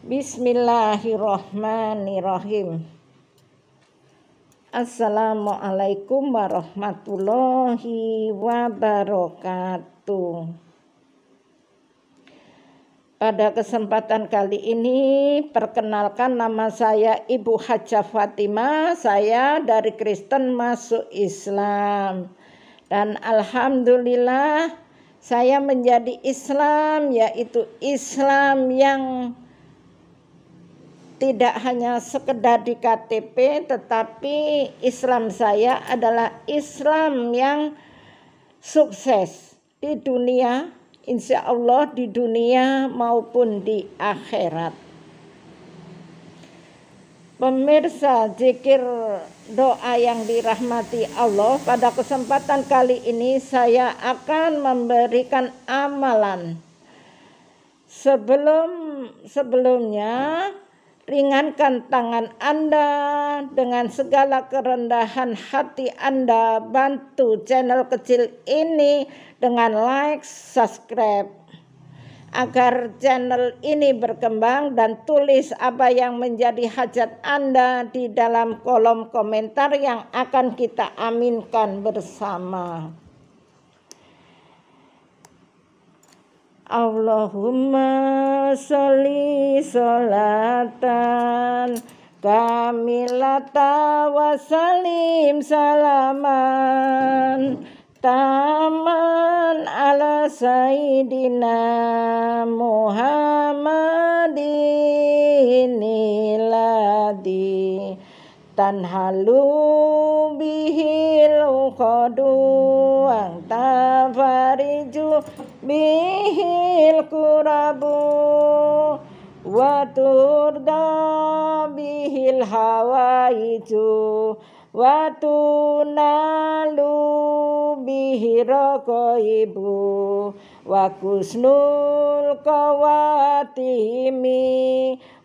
Bismillahirrahmanirrahim. Assalamualaikum warahmatullahi wabarakatuh. Pada kesempatan kali ini, perkenalkan nama saya Ibu Hajah Fatimah. Saya dari Kristen masuk Islam. Dan alhamdulillah saya menjadi Islam, yaitu Islam yang tidak hanya sekedar di KTP, tetapi Islam saya adalah Islam yang sukses di dunia, insya Allah di dunia maupun di akhirat. Pemirsa zikir doa yang dirahmati Allah, pada kesempatan kali ini saya akan memberikan amalan. Sebelumnya ringankan tangan Anda dengan segala kerendahan hati Anda, bantu channel kecil ini dengan like, subscribe agar channel ini berkembang, dan tulis apa yang menjadi hajat Anda di dalam kolom komentar yang akan kita aminkan bersama. Allahumma sholli sholatan kamilata wa salim salaman taman ala sayyidina Muhammadin iladi tanhalu bihil uqadu ang tafariju bihil kurabu wa turda bihil hawaiju wa tunalu bihi raqaibu wa kusnul kawatimi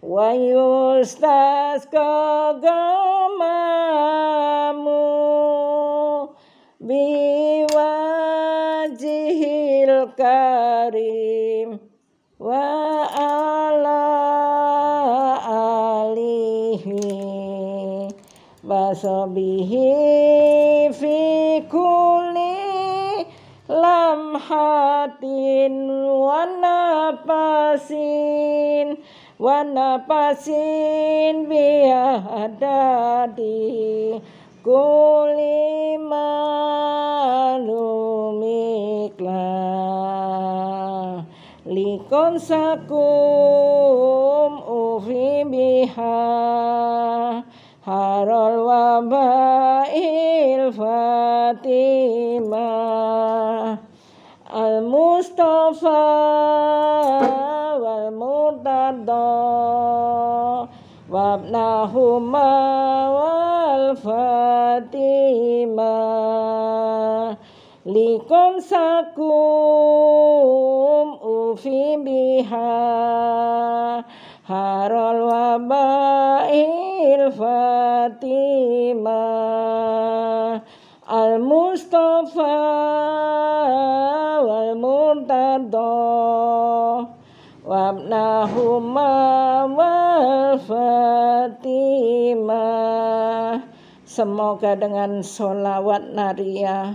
wa yustasqa gamamu biwajihil karim wa ala alihi basabihi fi kulli lamhatin wa napasin biadadi kulli malumiklah likon sakum ufi biha harol wabail Fatimah al-Mustafa wal Murtada wabnahuma wal Fatimah likon sakum ufi biha harol wabail Fatimah al-Mustafa wal Murtada wabnahuma wal Fatimah. Semoga dengan sholawat nariyah,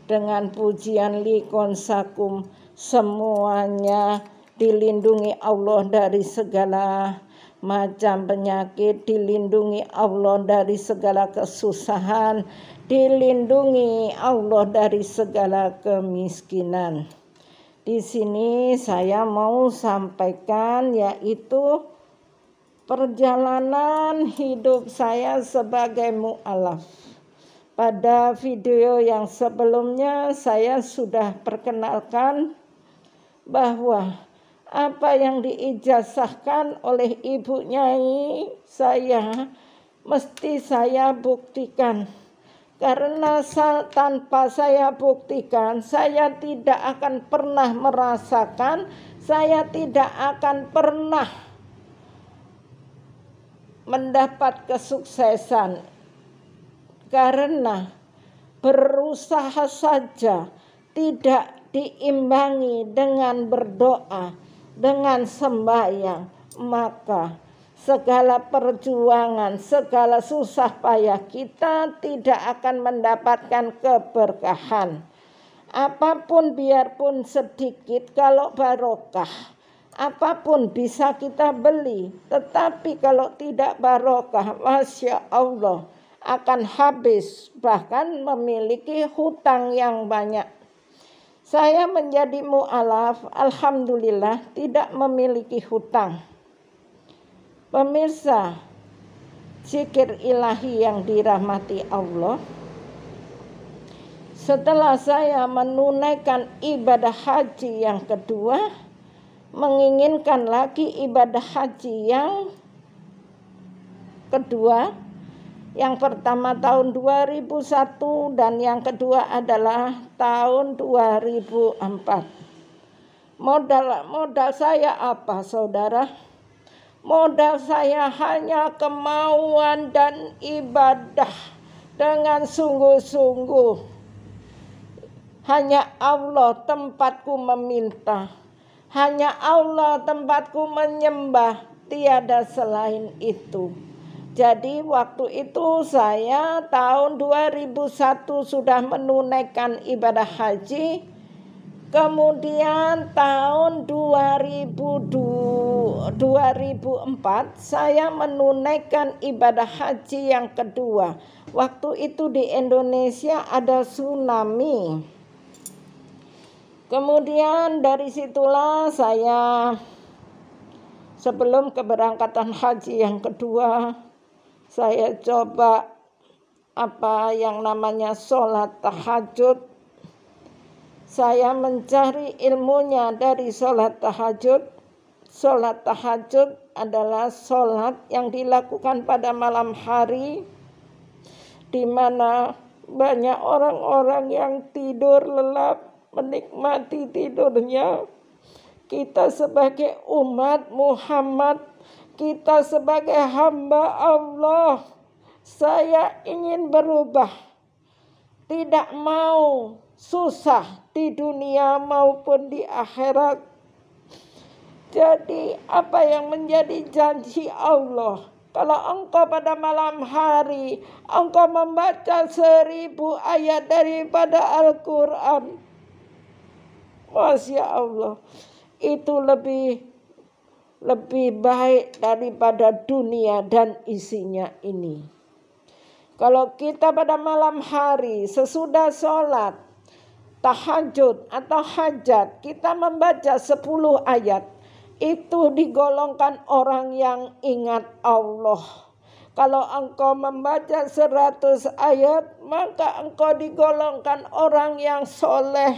dengan pujian likon sakum, semuanya dilindungi Allah dari segala macam penyakit, dilindungi Allah dari segala kesusahan, dilindungi Allah dari segala kemiskinan. Di sini saya mau sampaikan yaitu perjalanan hidup saya sebagai mu'alaf. Pada video yang sebelumnya saya sudah perkenalkan bahwa apa yang diijazahkan oleh Ibu Nyai saya mesti saya buktikan. Karena tanpa saya buktikan, saya tidak akan pernah merasakan, saya tidak akan pernah mendapat kesuksesan. Karena berusaha saja tidak diimbangi dengan berdoa, dengan sembahyang, maka segala perjuangan, segala susah payah kita tidak akan mendapatkan keberkahan. Apapun biarpun sedikit, kalau barokah, apapun bisa kita beli. Tetapi kalau tidak barokah, Masya Allah, akan habis, bahkan memiliki hutang yang banyak. Saya menjadi mu'alaf, alhamdulillah tidak memiliki hutang. Pemirsa, zikir ilahi yang dirahmati Allah, setelah saya menunaikan ibadah haji yang kedua, menginginkan lagi ibadah haji yang kedua. Yang pertama tahun 2001 dan yang kedua adalah tahun 2004. Modal saya apa, saudara? Modal saya hanya kemauan dan ibadah dengan sungguh-sungguh. Hanya Allah tempatku meminta. Hanya Allah tempatku menyembah, tiada selain itu. Jadi waktu itu saya tahun 2001 sudah menunaikan ibadah haji. Kemudian tahun 2004 saya menunaikan ibadah haji yang kedua. Waktu itu di Indonesia ada tsunami. Kemudian dari situlah saya sebelum keberangkatan haji yang kedua, saya coba apa yang namanya sholat tahajud. Saya mencari ilmunya dari sholat tahajud. Sholat tahajud adalah sholat yang dilakukan pada malam hari, di mana banyak orang-orang yang tidur lelap menikmati tidurnya. Kita sebagai umat Muhammad, kita sebagai hamba Allah, saya ingin berubah. Tidak mau susah di dunia maupun di akhirat. Jadi apa yang menjadi janji Allah? Kalau engkau pada malam hari, engkau membaca 1000 ayat daripada Al-Quran, Masya Allah, itu lebih baik daripada dunia dan isinya ini. Kalau kita pada malam hari sesudah sholat tahajud atau hajat, kita membaca 10 ayat, itu digolongkan orang yang ingat Allah. Kalau engkau membaca 100 ayat, maka engkau digolongkan orang yang soleh.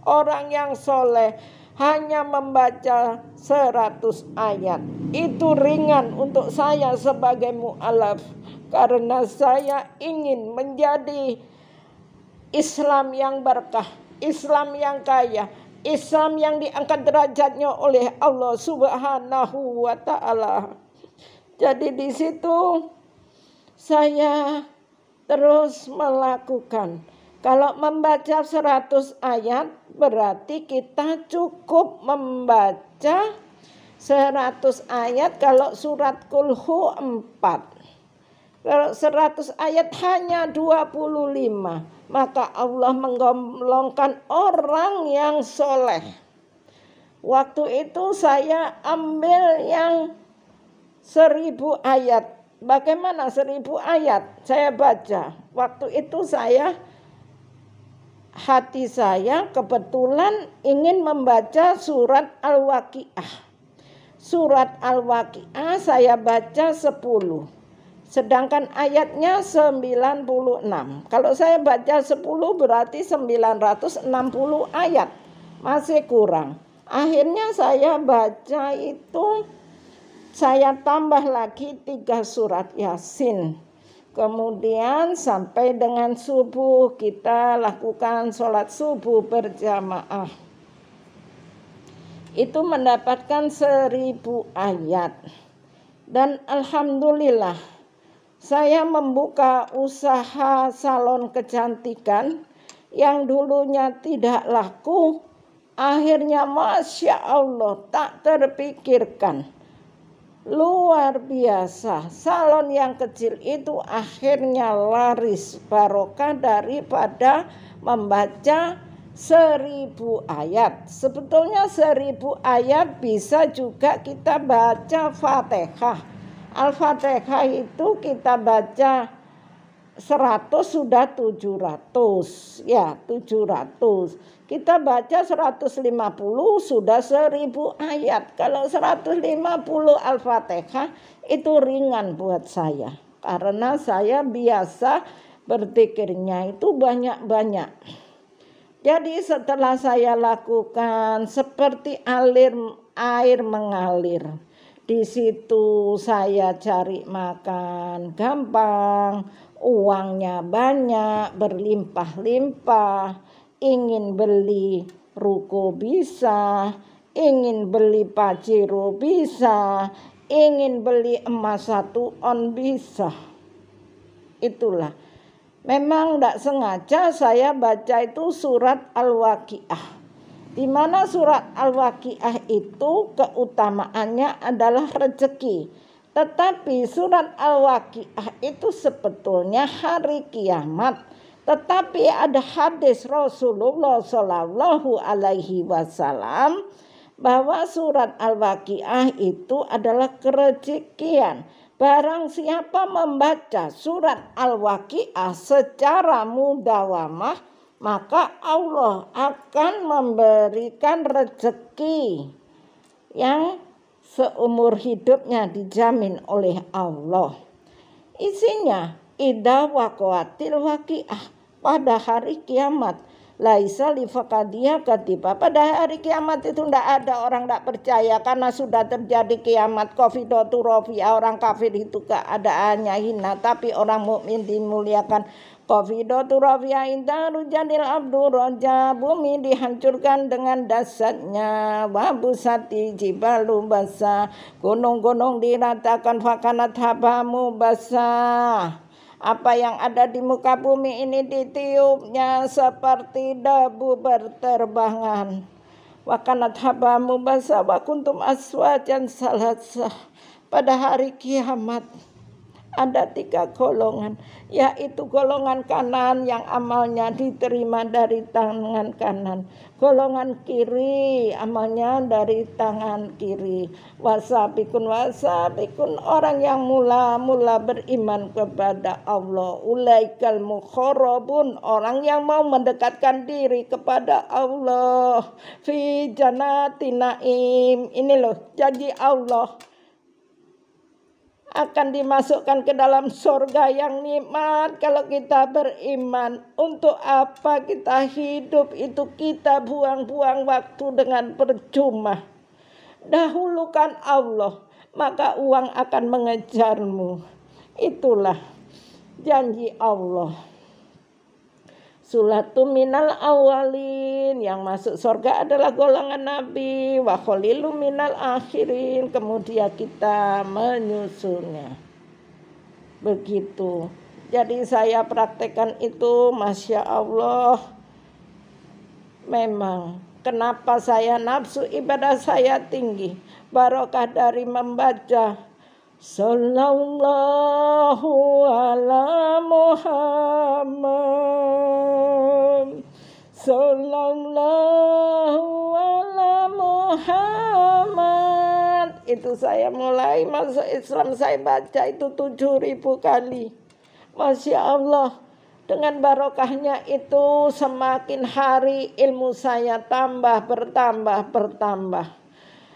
Orang yang soleh hanya membaca 100 ayat. Itu ringan untuk saya sebagai mu'alaf, karena saya ingin menjadi Islam yang berkah, Islam yang kaya, Islam yang diangkat derajatnya oleh Allah Subhanahu wa ta'ala. Jadi di situ saya terus melakukan. Kalau membaca 100 ayat berarti kita cukup membaca 100 ayat kalau surat Kulhu 4. Kalau 100 ayat hanya 25, maka Allah menggolongkan orang yang soleh. Waktu itu saya ambil yang 1000 ayat. Bagaimana 1000 ayat? Saya baca. Waktu itu hati saya kebetulan ingin membaca surat Al-Waqiah. Surat Al-Waqiah saya baca 10. Sedangkan ayatnya 96. Kalau saya baca 10 berarti 960 ayat. Masih kurang. Akhirnya saya baca itu, saya tambah lagi 3 surat Yasin. Kemudian sampai dengan subuh kita lakukan sholat subuh berjamaah. Itu mendapatkan 1000 ayat. Dan alhamdulillah, saya membuka usaha salon kecantikan yang dulunya tidak laku, Akhirnya Masya Allah, tak terpikirkan. Luar biasa, salon yang kecil itu akhirnya laris barokah daripada membaca 1000 ayat. Sebetulnya 1000 ayat bisa juga kita baca Fatihah. Al-Fatihah itu kita baca 100 sudah 700, ya 700. Kita baca 150 sudah 1000 ayat. Kalau 150 Al-Fatihah itu ringan buat saya. Karena saya biasa berzikirnya itu banyak-banyak. Jadi setelah saya lakukan seperti air mengalir. Di situ saya cari makan gampang, uangnya banyak, berlimpah-limpah. Ingin beli ruko bisa, ingin beli pajero bisa, ingin beli emas 1 on bisa. Itulah. Memang tidak sengaja saya baca itu surat Al-Waqiah. Di mana surat Al-Waqiah itu keutamaannya adalah rezeki. Tetapi surat Al-Waqiah itu sebetulnya hari kiamat. Tetapi ada hadis Rasulullah Shallallahu Alaihi Wasallam bahwa surat Al-Waqiah itu adalah kerezekian. Barang siapa membaca surat Al-Waqiah secara mudawamah, maka Allah akan memberikan rezeki yang seumur hidupnya dijamin oleh Allah. Isinya idza waqa'atil waqi'ah, pada hari kiamat. Laisa lifaqadiya katiba. Pada hari kiamat itu tidak ada orang tidak percaya karena sudah terjadi kiamat. Qafidatu rafi'ah, orang kafir itu keadaannya hina, tapi orang mukmin dimuliakan. Qafidatu rafi'ah inda rujanil abdu roja, bumi dihancurkan dengan dasarnya. Wabusati jibalu basa, gunung-gunung diratakan fakanat habamu basah. Apa yang ada di muka bumi ini ditiupnya seperti debu berterbangan. Wa kanat habamu basa wa kuntum aswajan salasah. Pada hari kiamat ada 3 golongan, yaitu golongan kanan yang amalnya diterima dari tangan kanan, golongan kiri amalnya dari tangan kiri. Wasabikun orang yang mula-mula beriman kepada Allah. Ulaikal mukharrabun, orang yang mau mendekatkan diri kepada Allah. Fi jannatin naim, ini loh janji Allah, akan dimasukkan ke dalam surga yang nikmat kalau kita beriman. Untuk apa kita hidup itu kita buang-buang waktu dengan percuma. Dahulukan Allah, maka uang akan mengejarmu. Itulah janji Allah. Sulatu minal awalin, yang masuk surga adalah golongan Nabi. Wa khalilu minal akhirin, kemudian kita menyusunnya. Begitu. Jadi saya praktekkan itu, Masya Allah. Memang kenapa saya nafsu ibadah saya tinggi? Barokah dari membaca Sallallahu ala Muhammad, Sallallahu ala Muhammad. Itu saya mulai masuk Islam, saya baca itu 7.000 kali. Masya Allah, dengan barokahnya itu semakin hari ilmu saya bertambah.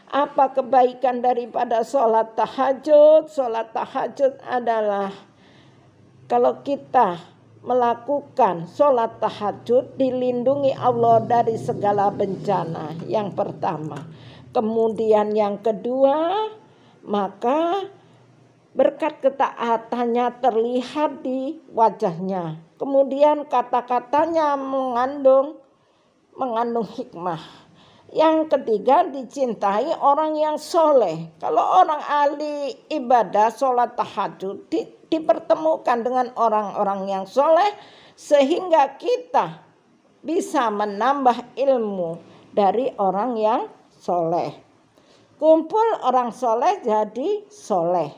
Apa kebaikan daripada sholat tahajud? Sholat tahajud adalah kalau kita melakukan sholat tahajud dilindungi Allah dari segala bencana, yang pertama. Kemudian yang kedua, maka berkat ketaatannya terlihat di wajahnya. Kemudian kata-katanya mengandung hikmah. Yang ketiga, dicintai orang yang soleh. Kalau orang ahli ibadah sholat tahajud dipertemukan dengan orang-orang yang soleh, sehingga kita bisa menambah ilmu dari orang yang soleh. Kumpul orang soleh jadi soleh.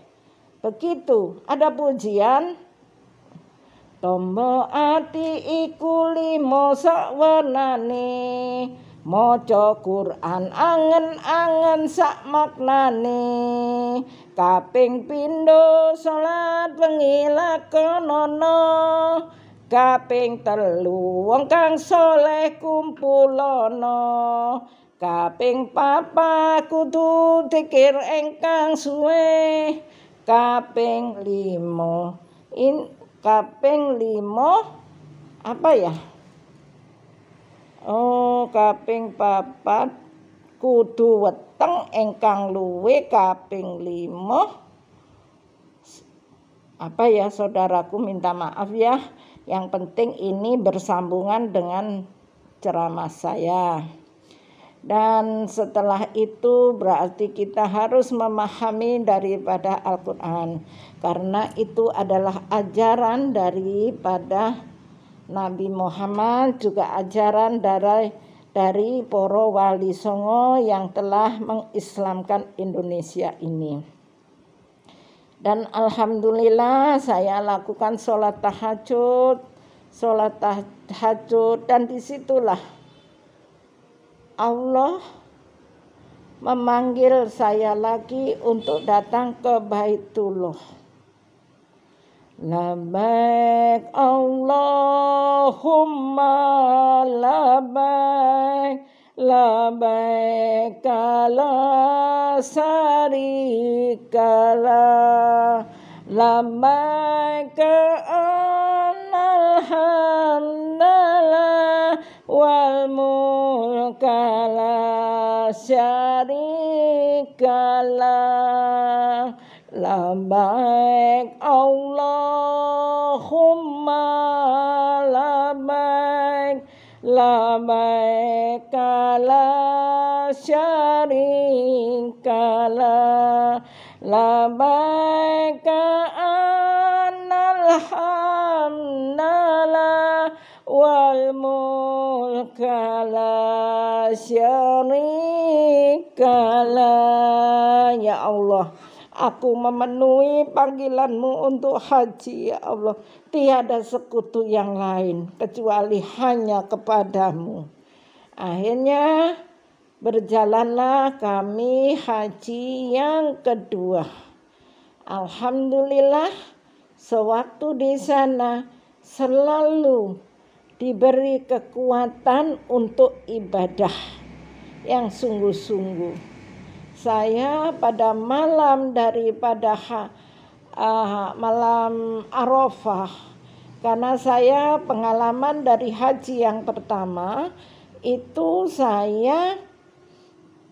Begitu. Ada pujian. Tombo ati iku limo sakwenane, maca Quran angen-angen sak maknane, kaping pindho salat wengi lakonana, kaping telu wong kang saleh kumpulana, kaping papat kudu zikir ingkang suwe, kaping 5 kaping 5 apa ya? Kaping 4 kudu weteng ingkang luwe, kaping 5 apa ya saudaraku, minta maaf ya. Yang penting ini bersambungan dengan ceramah saya. Dan setelah itu berarti kita harus memahami daripada Al-Quran, karena itu adalah ajaran daripada Nabi Muhammad, juga ajaran dari para wali songo yang telah mengislamkan Indonesia ini. Dan alhamdulillah saya lakukan sholat tahajud, dan disitulah Allah memanggil saya lagi untuk datang ke Baitullah. Labbaik Allahumma labbaik, labbaik la syarika lak, labbaik annal hamdalillah wal mulka la syarika lak, labbaik Allahumma labbaik, labbaik la syarika lak, labbaik annal hamdalillah wal mulka la syarika lak. Ya Allah, aku memenuhi panggilan-Mu untuk haji, ya Allah. Tiada sekutu yang lain kecuali hanya kepadamu. Akhirnya berjalanlah kami haji yang kedua. Alhamdulillah, sewaktu di sana selalu diberi kekuatan untuk ibadah yang sungguh-sungguh. Saya pada malam daripada malam Arafah, karena saya pengalaman dari haji yang pertama itu saya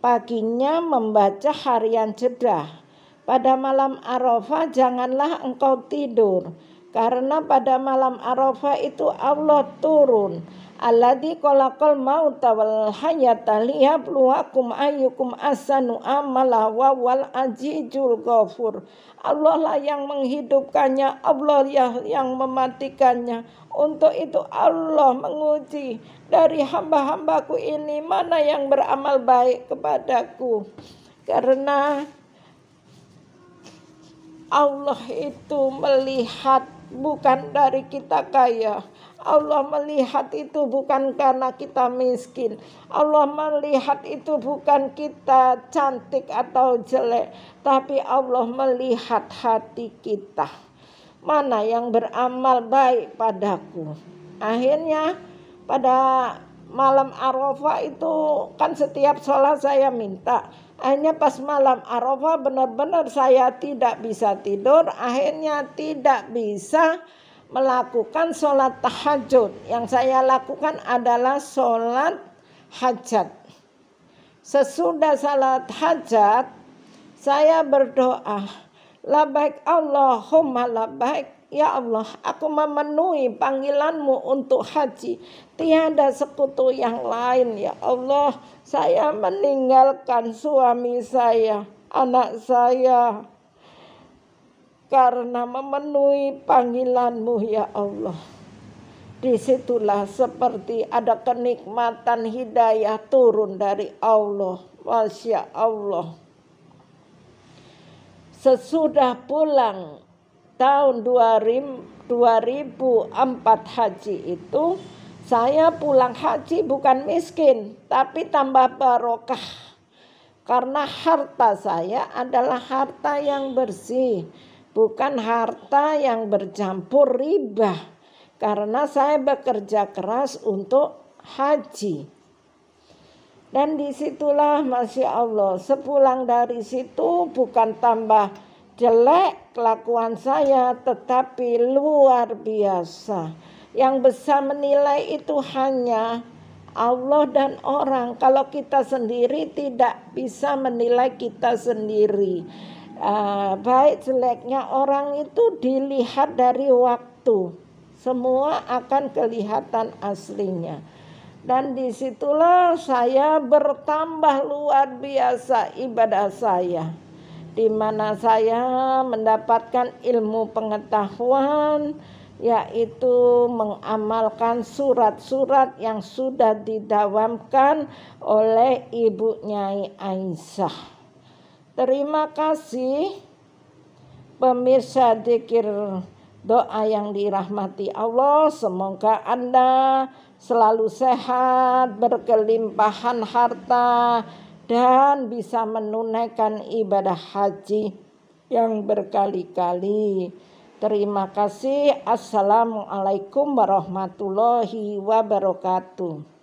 paginya membaca harian jeda. Pada malam Arafah janganlah engkau tidur, karena pada malam Arafah itu Allah turun. Alladzi khalaqal mauta wal hayata liyabluwakum ayyukum ahsanu amala wa wal azizul ghafur. Allah lah yang menghidupkannya, Allah yang mematikannya. Untuk itu Allah menguji dari hamba-hambaku ini mana yang beramal baik kepadaku. Karena Allah itu melihat bukan dari kita kaya. Allah melihat itu bukan karena kita miskin. Allah melihat itu bukan kita cantik atau jelek, tapi Allah melihat hati kita. Mana yang beramal baik padaku. Akhirnya pada malam Arafah itu kan setiap sholat saya minta. Akhirnya pas malam Arafah benar-benar saya tidak bisa tidur. Akhirnya tidak bisa melakukan sholat tahajud. Yang saya lakukan adalah sholat hajat. Sesudah sholat hajat, saya berdoa, labbaik Allahumma labbaik. Ya Allah, aku memenuhi panggilan-Mu untuk haji. Tiada sekutu yang lain, ya Allah. Saya meninggalkan suami saya, anak saya, karena memenuhi panggilan-Mu, ya Allah. Disitulah seperti ada kenikmatan hidayah turun dari Allah. Masya Allah. Sesudah pulang tahun 2004 haji itu, saya pulang haji bukan miskin, tapi tambah barokah. Karena harta saya adalah harta yang bersih, bukan harta yang bercampur riba. Karena saya bekerja keras untuk haji. Dan disitulah Masya Allah, sepulang dari situ bukan tambah jelek kelakuan saya, tetapi luar biasa. Yang bisa menilai itu hanya Allah dan orang. Kalau kita sendiri tidak bisa menilai kita sendiri. Baik jeleknya orang itu dilihat dari waktu. Semua akan kelihatan aslinya. Dan disitulah saya bertambah luar biasa ibadah saya. Di mana saya mendapatkan ilmu pengetahuan, yaitu mengamalkan surat-surat yang sudah didawamkan oleh Ibu Nyai Aisyah. Terima kasih pemirsa Dzikir Doa yang dirahmati Allah. Semoga Anda selalu sehat, berkelimpahan harta, dan bisa menunaikan ibadah haji yang berkali-kali. Terima kasih. Assalamualaikum warahmatullahi wabarakatuh.